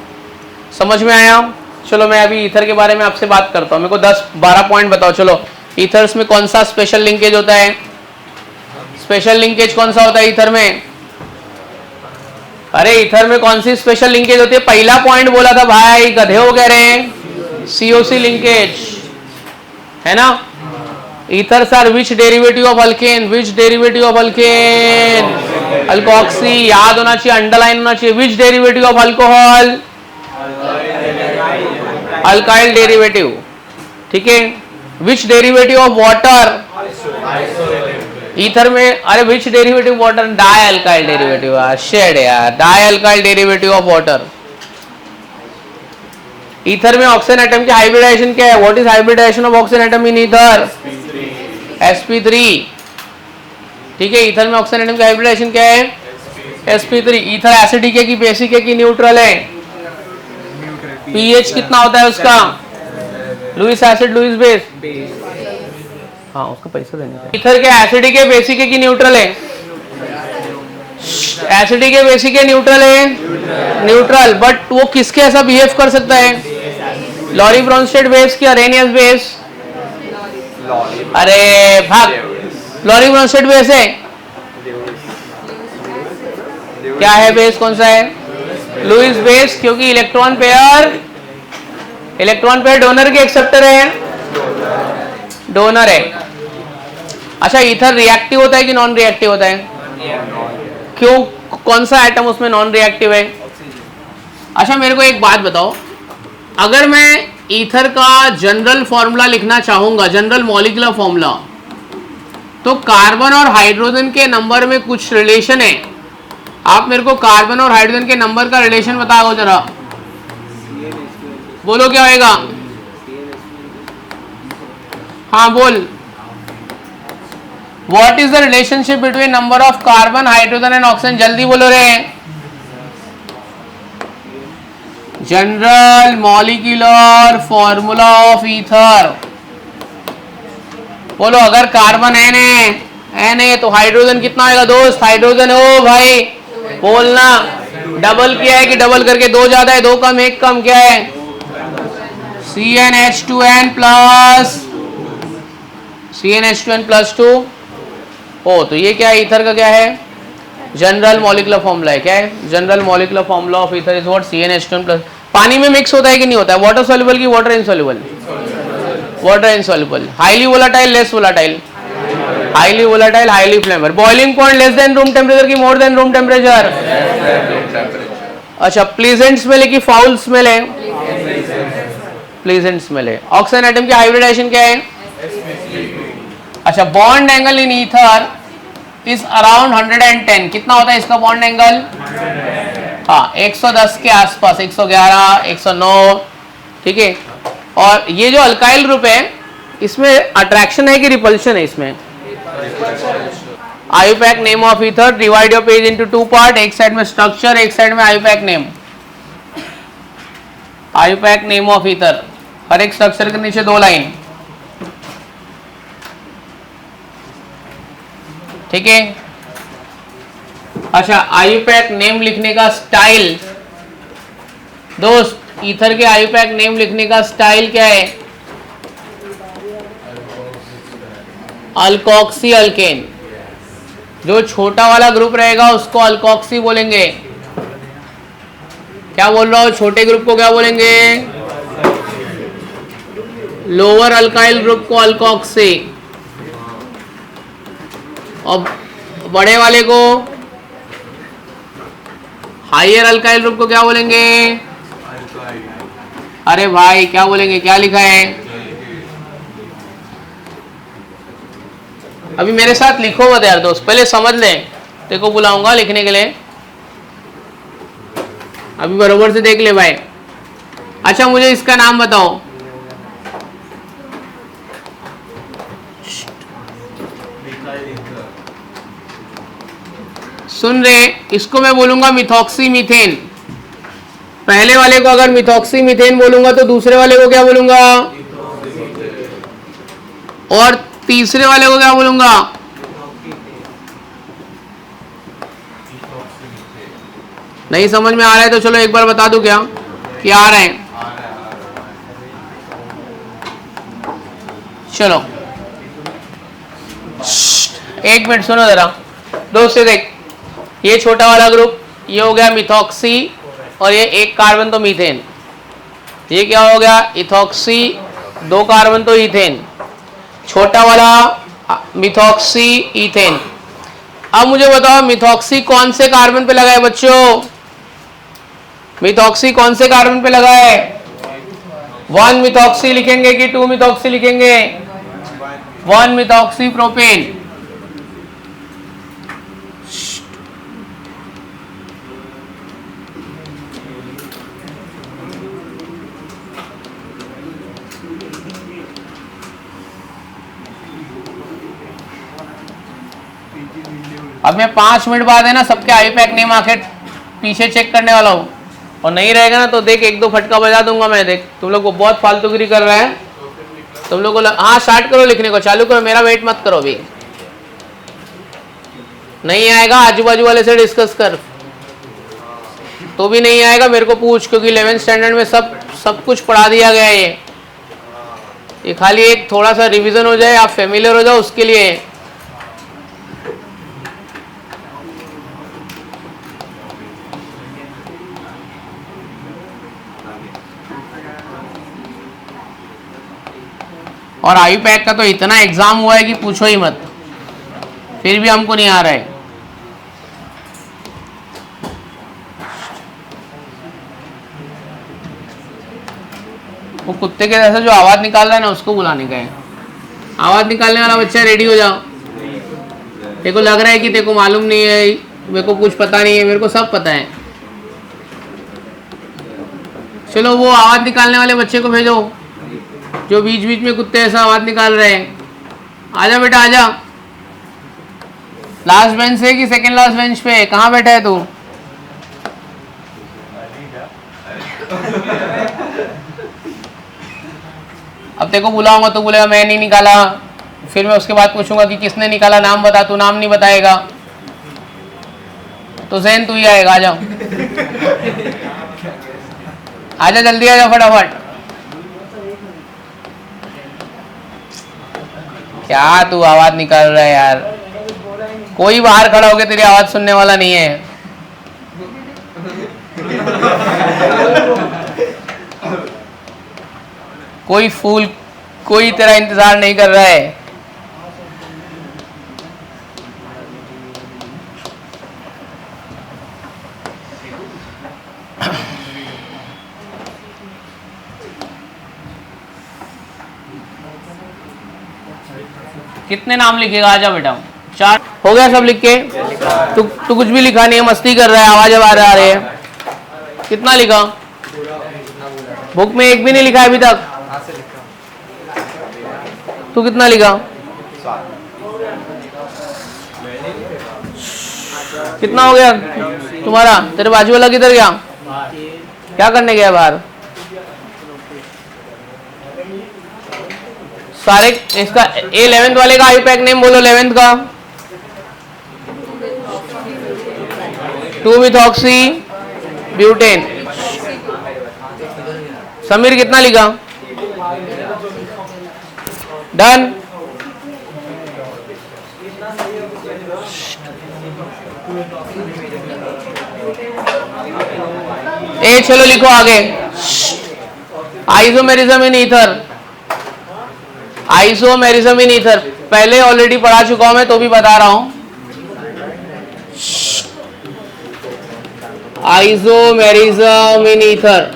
समझ में आया? चलो मैं अभी ईथर के बारे में आपसे बात करता हूँ। मेरे को 10-12 पॉइंट बताओ। चलो, ईथर्स में कौन सा स्पेशल लिंकेज होता है? स्पेशल लिंकेज कौन सा होता है ईथर में? अरे ईथर में कौन सी स्पेशल लिंकेज होती है? पहला पॉइंट बोला था भाई, गधे हो कह रहे हैं। COC लिंकेज है ना। Ethers are which derivative of alkane? Which derivative of alkane? Alkoxy. याद होना चाहिए, अंडरलाइन होना चाहिए। Which derivative of alcohol? Alkyl derivative. ठीक है। Which derivative of water? Ether में अरे which derivative water? Dialkyl derivative. शेड यार, dialkyl derivative of water. Ether में ऑक्सीजन एटम के हाइब्रिडाइजेशन क्या है? What is hybridisation of oxygen atom in ether? sp3। ठीक है। ईथर में ऑक्सीजन एटम का हाइब्रिडाइजेशन क्या है? sp3। ईथर एसिडिक है कि बेसिक है कि न्यूट्रल है? pH कितना होता है उसका? Lewis acid Lewis base. हाँ, उसको पैसा देने का। ईथर क्या एसिडिक है, बेसिक है कि न्यूट्रल है? एसिडिक है, बेसिक है, न्यूट्रल है? न्यूट्रल। बट वो किसके ऐसा बिहेव कर सकता है? लॉरी ब्रोंस्टेड बेस की अरेनियस बेस? अरे भाग, लॉरी ब्रोंस्टेड बेस है क्या है? बेस कौन सा है? लुईस बेस, क्योंकि इलेक्ट्रॉन पेयर डोनर के एक्सेप्टर है, डोनर है। अच्छा, ईथर रिएक्टिव होता है कि नॉन रिएक्टिव होता है? क्यों, कौन सा एटम उसमें नॉन रिएक्टिव है? अच्छा मेरे को एक बात बताओ, अगर मैं ईथर का जनरल फॉर्मूला लिखना चाहूंगा, जनरल मॉलिक्यूलर फॉर्मूला, तो कार्बन और हाइड्रोजन के नंबर में कुछ रिलेशन है। आप मेरे को कार्बन और हाइड्रोजन के नंबर का रिलेशन बताओ जरा, बोलो क्या होएगा? हाँ बोल। What is the relationship between number of carbon, hydrogen and oxygen? जल्दी बोलो रे। General molecular formula of ether बोलो। अगर कार्बन एन है तो हाइड्रोजन कितना होगा दोस्त? हाइड्रोजन ओ भाई बोलना। डबल किया है कि डबल करके दो ज्यादा है, दो कम एक कम, क्या है? CnH2n plus CnH2n plus 2। ओ तो ये क्या है? ईथर का क्या है? जनरल मॉलिक्यूलर फॉर्मूला है। क्या है? General molecular formula of ether is what? CnH2n plus. पानी में मिक्स होता है कि नहीं होता है? वाटर सॉल्युबल की water insoluble? Water insoluble. Highly volatile less volatile? Highly volatile, highly flammable. Boiling point less than room temperature की मोर देन रूम टेम्परेचर? अच्छा, प्लीजेंट स्मेल है कि फाउल स्मेल है? प्लीजेंट स्मेल है। ऑक्सीजन एटम की hybridization क्या है? अच्छा, bond angle in ether is around 110। कितना होता है इसका बॉन्ड एंगल? हाँ, 110 के आसपास, 111, 109। ठीक है। और ये जो अल्काइल ग्रुप है, इसमें अट्रैक्शन है कि रिपल्शन है? इसमें IUPAC name of ether. Divide your page into 2 part. एक साइड में स्ट्रक्चर, एक साइड में IUPAC name. IUPAC name of ether, हर एक स्ट्रक्चर के नीचे 2 लाइन। ठीक है। अच्छा, आईयूपैक नेम लिखने का स्टाइल दोस्त, ईथर के आईयूपैक नेम लिखने का स्टाइल क्या है? Alkoxy alkane. जो छोटा वाला ग्रुप रहेगा उसको अल्कोक्सी बोलेंगे। क्या बोल रहा हूं? छोटे ग्रुप को क्या बोलेंगे? लोअर अल्काइल ग्रुप को अल्कोक्सी, और बड़े वाले को, हायर अल्काइल ग्रुप को क्या बोलेंगे? अरे भाई क्या बोलेंगे? क्या लिखा है? अभी मेरे साथ लिखो मत यार दोस्त, पहले समझ लें। देखो बुलाऊंगा लिखने के लिए, अभी बरोबर से देख ले भाई। अच्छा मुझे इसका नाम बताओ। सुन रहे? इसको मैं बोलूंगा मिथॉक्सी मीथेन। पहले वाले को अगर मिथॉक्सी मीथेन बोलूंगा तो दूसरे वाले को क्या बोलूंगा? और तीसरे वाले को क्या बोलूंगा? नहीं समझ में आ रहा है तो चलो एक बार बता दूं क्या कि आ रहे हैं। चलो एक मिनट सुनो जरा दोस्त, देख ये छोटा वाला ग्रुप ये हो गया मिथॉक्सी और ये एक कार्बन तो मीथेन। ये क्या हो गया? इथॉक्सी, 2 कार्बन तो इथेन, छोटा वाला मिथॉक्सी इथेन। अब मुझे बताओ मिथॉक्सी कौन से कार्बन पे लगा है बच्चों? मिथॉक्सी कौन से कार्बन पे लगा है? 1 मिथॉक्सी लिखेंगे कि 2 मिथॉक्सी लिखेंगे? 1 मिथॉक्सी प्रोपेन। अब मैं 5 मिनट बाद है ना सबके आई पैक नेम आके पीछे चेक करने वाला हूँ, और नहीं रहेगा ना तो देख 1-2 फटका बजा दूंगा मैं। देख तुम लोग को बहुत फालतूगिरी कर रहा है, तुम लोग को हाँ स्टार्ट करो, लिखने को चालू करो, मेरा वेट मत करो। अभी नहीं आएगा आजू बाजू वाले से डिस्कस कर, तो भी नहीं आएगा मेरे को पूछ, क्योंकि 11th स्टैंडर्ड में सब कुछ पढ़ा दिया गया है। ये खाली एक थोड़ा सा रिवीजन हो जाए, आप फेमिलियर हो जाओ उसके लिए। और आई पैक का तो इतना एग्जाम हुआ है कि पूछो ही मत, फिर भी हमको नहीं आ रहा है। वो कुत्ते के जैसा जो आवाज निकाल रहा है ना उसको बुलाने का है। आवाज निकालने वाला बच्चा रेडी हो जाओ। तेरे को लग रहा है कि तेरे को मालूम नहीं है, मेरे को कुछ पता नहीं है, मेरे को सब पता है। चलो वो आवाज निकालने वाले बच्चे को भेजो जो बीच बीच में कुत्ते ऐसा आवाज निकाल रहे हैं। आजा बेटा आजा। लास्ट बेंच से कि सेकंड लास्ट बेंच पे? कहाँ बैठा है तू? अब तेरे को बुलाऊंगा तो बोलेगा मैं नहीं निकाला, फिर मैं उसके बाद पूछूंगा कि किसने निकाला, नाम बता। तू नाम नहीं बताएगा तो जैन तू ही आएगा। आ जाओ आजा जल्दी आजा फटाफट। क्या तू आवाज निकाल रहा है यार? कोई बाहर खड़ा होकर तेरी आवाज सुनने वाला नहीं है। कोई फूल, कोई तेरा इंतजार नहीं कर रहा है। कितने नाम लिखेगा? आजा बेटा। 4 हो गया सब लिख के? तू कुछ भी लिखा नहीं है, मस्ती कर रहा है, आवाज आ रही है। कितना लिखा? बुक में एक भी नहीं लिखा है अभी तक। तू कितना लिखा? कितना हो गया तुम्हारा? तेरे बाजू वाला किधर गया? क्या करने गया बाहर? सारे इसका 11th वाले का आई पैक नेम बोलो। 11th का 2 मिथॉक्सी ब्यूटेन। समीर कितना लिखा? डन। ए चलो लिखो आगे। Isomerism in ether. Isomerism in ether पहले ऑलरेडी पढ़ा चुका हूं मैं, तो भी बता रहा हूं। आइसोमेरिज्म इन ईथर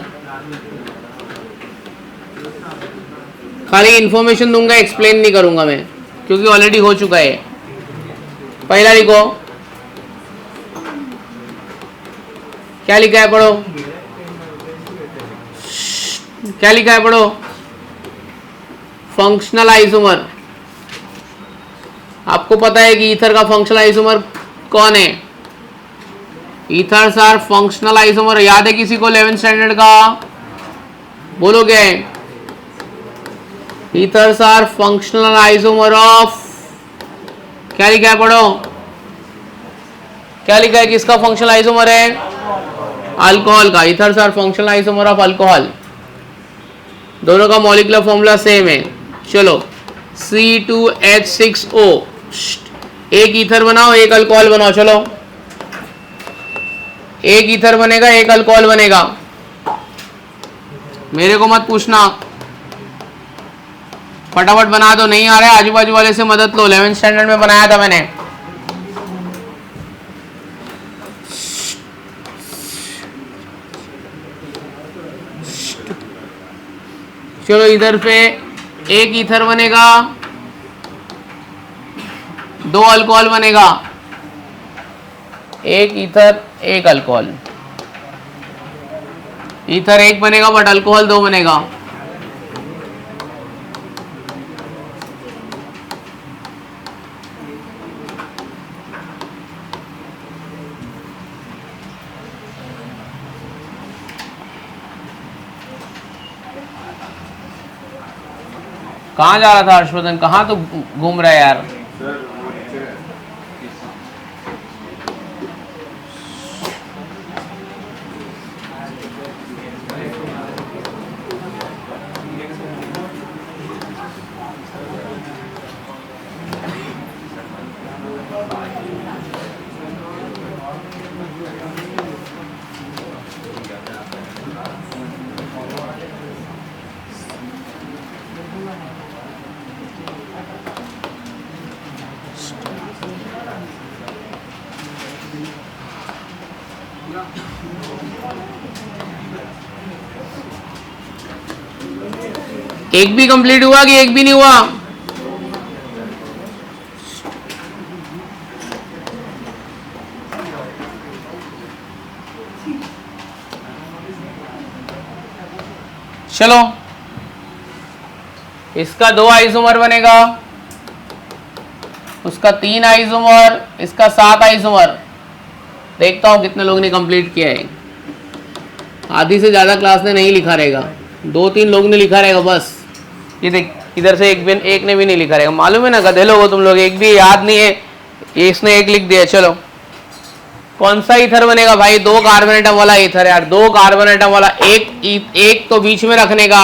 खाली इंफॉर्मेशन दूंगा, एक्सप्लेन नहीं करूंगा मैं, क्योंकि ऑलरेडी हो चुका है। पहला लिखो, क्या लिखा है पढ़ो, क्या लिखा है पढ़ो। Functional isomer. आपको पता है कि ईथर का फंक्शनल आइसोमर कौन है? Ethers are functional isomer. याद है किसी को 11th स्टैंडर्ड का? बोलो क्या है? Ethers are functional isomer of, क्या लिखा है पढ़ो, क्या लिखा है, किसका फंक्शनल आइसोमर है, अल्कोहल का। Ethers are functional isomer of alcohol, दोनों का मॉलिक्यूलर फॉर्मूला सेम है। चलो C2H6O, एक ईथर बनाओ एक अल्कोहल बनाओ, चलो एक ईथर बनेगा एक अल्कोहल बनेगा, मेरे को मत पूछना, फटाफट बना दो, नहीं आ रहा है आजू बाजू वाले से मदद लो, 11th स्टैंडर्ड में बनाया था मैंने। चलो इधर पे एक ईथर बनेगा, दो अल्कोहल बनेगा, एक ईथर एक अल्कोहल, ईथर एक बनेगा बट अल्कोहल दो बनेगा। कहाँ जा रहा था हर्षवर्धन, कहाँ तो घूम रहा है यार। एक भी कंप्लीट हुआ कि एक भी नहीं हुआ? चलो इसका 2 आइसोमर बनेगा, उसका 3 आइसोमर, इसका 7 आइसोमर। देखता हूं कितने लोग ने कंप्लीट किया है। आधी से ज्यादा क्लास ने नहीं लिखा रहेगा, 2-3 लोग ने लिखा रहेगा बस। ये देख इधर से एक ने भी नहीं लिखा रहेगा, मालूम है ना, गधे लोग हो तुम लोग, एक भी याद नहीं है, इसने एक लिख दिया। चलो कौन सा ईथर बनेगा भाई? 2 कार्बन एटम वाला ईथर यार, 2 कार्बन एटम वाला, एक तो बीच में रखने का,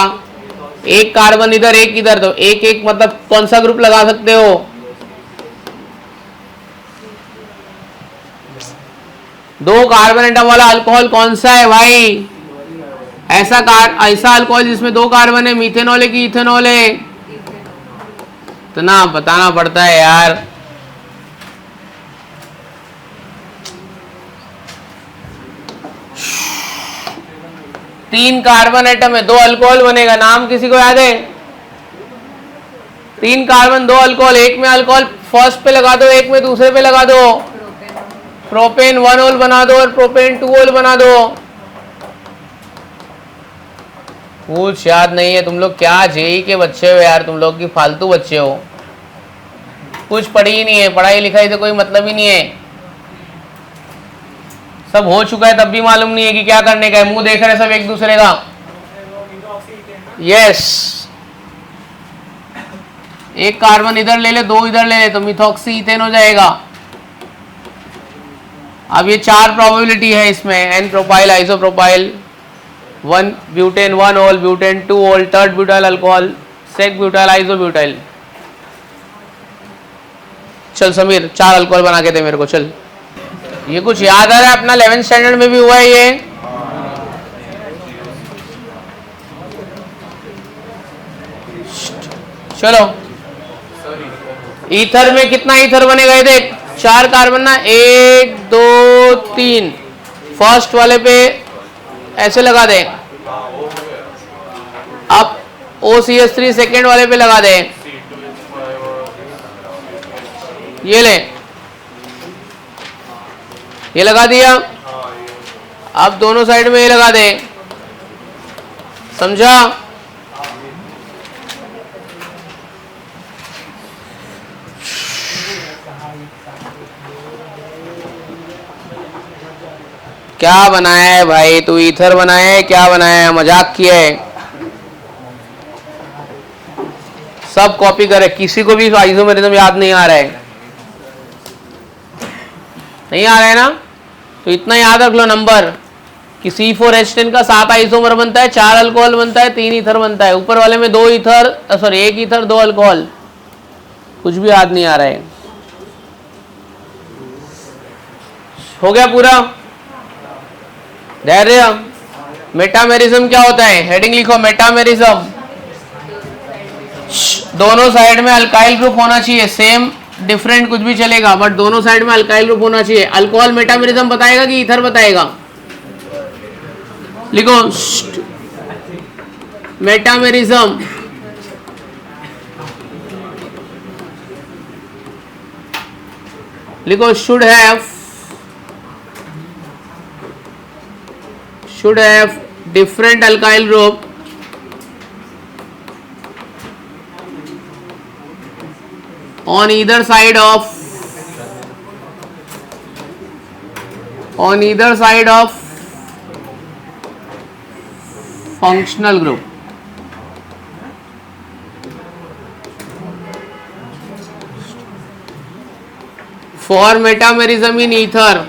एक कार्बन इधर एक इधर, तो एक एक मतलब कौन सा ग्रुप लगा सकते हो? दो कार्बन एटम वाला अल्कोहल कौन सा है भाई? ऐसा अल्कोहल जिसमें 2 कार्बन है, मीथेनॉल है कि इथेनॉल है? इतना बताना पड़ता है यार। तीन कार्बन एटम है, 2 अल्कोहल बनेगा, नाम किसी को याद है? 3 कार्बन 2 अल्कोहल, एक में अल्कोहल फर्स्ट पे लगा दो, एक में दूसरे पे लगा दो, प्रोपेन 1 ओल बना दो और प्रोपेन 2 ओल बना दो। कुछ याद नहीं है तुम लोग, क्या जेई के बच्चे हो यार, तुम लोग की फालतू बच्चे हो, कुछ पढ़ी ही नहीं है, पढ़ाई लिखाई से कोई मतलब ही नहीं है। सब हो चुका है तब भी मालूम नहीं है कि क्या करने का है, मुंह देख रहे सब एक दूसरे का। यस, एक कार्बन इधर ले ले, 2 इधर ले ले, तो मिथॉक्सी इथेन हो जाएगा। अब ये 4 प्रोबेबिलिटी है इसमें, एन प्रोपाइल, आइसोप्रोपाइल, 1 ब्यूटेन 1 ओल, butane 2 ol, third butyl alcohol, sec butyl, isobutyl. चल समीर 4 अल्कोहल बना के दे मेरे को, चल। ये कुछ याद आ रहा है? अपना 11th स्टैंडर्ड में भी हुआ है ये। चलो ईथर में कितना ईथर बनेगा ये देख, 4 कार्बन ना, 1 2 3, फर्स्ट वाले पे ऐसे लगा दे, अब OCH3 सेकेंड वाले पे लगा दे, ये ले, ये लगा दिया। अब दोनों साइड में ये लगा दे, समझा? क्या बनाया है भाई तू? ईथर बनाया है? क्या बनाया है? मजाक किया है? सब कॉपी करे, किसी को भी आइसोमेरिज्म याद नहीं आ रहा है, नहीं आ रहा है ना, तो इतना याद रख लो नंबर कि C4H10 का 7 आइसोमर बनता है, 4 अल्कोहल बनता है, 3 ईथर बनता है, ऊपर वाले में 2 ईथर, सॉरी 1 ईथर 2 अल्कोहल, कुछ भी याद नहीं आ रहा है। हो गया पूरा? धैर्य। मेटामेरिज्म क्या होता है? हेडिंग लिखो, मेटामेरिज्म दोनों साइड में अल्काइल ग्रुप होना चाहिए, सेम डिफरेंट कुछ भी चलेगा, बट दोनों साइड में अल्काइल ग्रुप होना चाहिए। अल्कोहल मेटामेरिज्म बताएगा कि ईथर बताएगा? लिखो, मेटामेरिज्म लिखो, should have different alkyl group on either side of functional group. For metamerism in ether,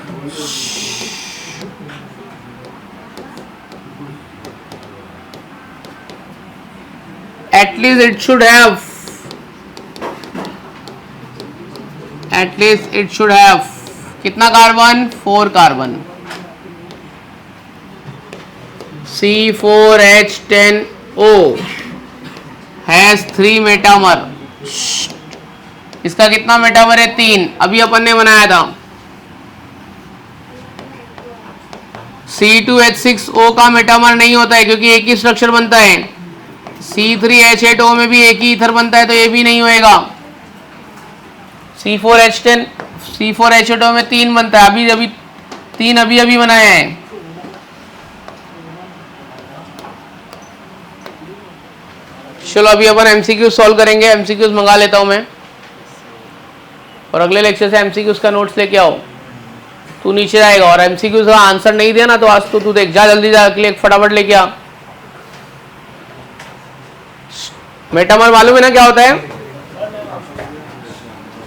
at least it should have कितना carbon? 4 carbon. C4H10O has 3 metamer. इसका कितना मेटामर है? 3। अभी अपन ने बनाया था। C2H6O का मेटामर नहीं होता है क्योंकि एक ही स्ट्रक्चर बनता है। C3H8O में भी एक ही ईथर बनता है, तो ये भी नहीं होएगा। C4H8O में 3 बनता है, अभी 3 अभी बनाया है। चलो अभी अपन MCQ सॉल्व करेंगे। MCQs मंगा लेता हूं मैं, और अगले लेक्चर से MCQs का नोट्स लेके आओ। तू नीचे जाएगा और MCQs का आंसर नहीं दिया ना तो आज तो तू देख, जा जल्दी जा के फटाफट लेके आ। मेटामर मालूम है ना क्या होता है?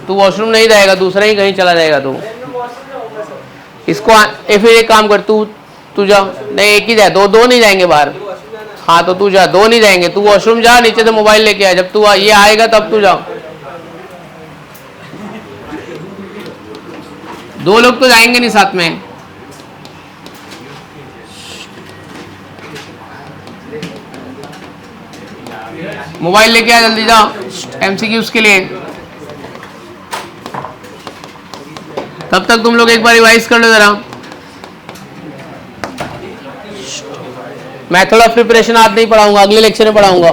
तू वॉशरूम नहीं जाएगा, दूसरा ही कहीं चला जाएगा तू। इसको फिर एक काम कर, तू जा, नहीं एक ही जाए, दो नहीं जाएंगे बाहर। हाँ तो तू जा, 2 नहीं जाएंगे, तू वॉशरूम जा, नीचे से मोबाइल लेके आ, जब तू ये आएगा तब तू जा। 2 लोग तो जाएंगे नहीं साथ में। मोबाइल लेके आ, जल्दी जा MCQs के लिए। तब तक तुम लोग एक बार रिवाइज कर लो जरा। मेथड ऑफ प्रिपरेशन आज नहीं पढ़ाऊंगा, अगले लेक्चर में पढ़ाऊंगा।